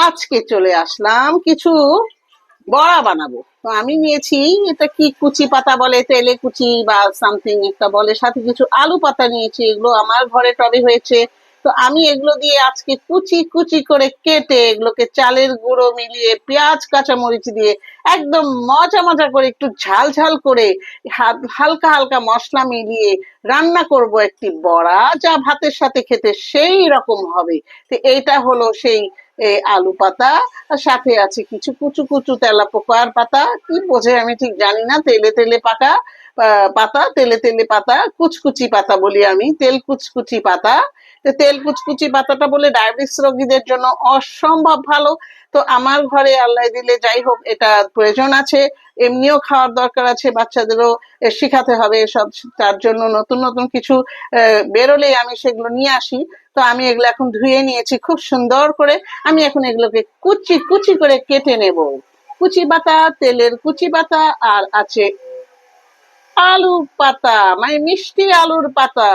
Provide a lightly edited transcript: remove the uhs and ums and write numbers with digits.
আজকে চলে আসলাম কিছু বড়া বানাবো। তো আমি নিয়েছি, এটা কি কুচি পাতা বলে, তেলে কুচি বা সামথিং একটা বলে, সাথে কিছু আলু পাতা নিয়েছি, এগুলো আমার ঘরে টবে হয়েছে। তো আমি এগুলো দিয়ে আজকে কুচি কুচি করে কেটে এগুলোকে চালের গুঁড়ো মিলিয়ে পেঁয়াজ কাঁচামরিচ দিয়ে একদম মজা মজা করে একটু ঝাল ঝাল করে হালকা হালকা মশলা মিলিয়ে রান্না করব একটি বড়া, যা ভাতের সাথে খেতে সেই রকম হবে। তো এইটা হলো সেই আলু পাতা, আর সাথে আছে কিছু কুচু কুচু তেলা পোকার পাতা, কি বোঝে আমি ঠিক জানি না, তেলে তেলে পাকা পাতা, তেলে তেলে পাতা, কুচকুচি পাতা বলি আমি, তেল কুচকুচি পাতা। তো তেল কুচকুচি পাতাটা বলে ডায়াবেটিস রোগীদের জন্য অসম্ভব ভালো। তো আমার ঘরে আল্লাহ দিলে যাই হোক এটা প্রয়োজন আছে, এমনিও খাওয়ার দরকার আছে, বাচ্চাদেরও শিখাতে হবে এসব। তার জন্য নতুন নতুন কিছু বেরোলেই আমি সেগুলো নিয়ে আসি। তো আমি এগুলো এখন ধুয়ে নিয়েছি খুব সুন্দর করে। আমি এখন এগুলোকে কুচি কুচি করে কেটে নেব। কুচি পাতা, তেলের কুচি পাতা, আর আছে আলু পাতা, মানে মিষ্টি আলুর পাতা।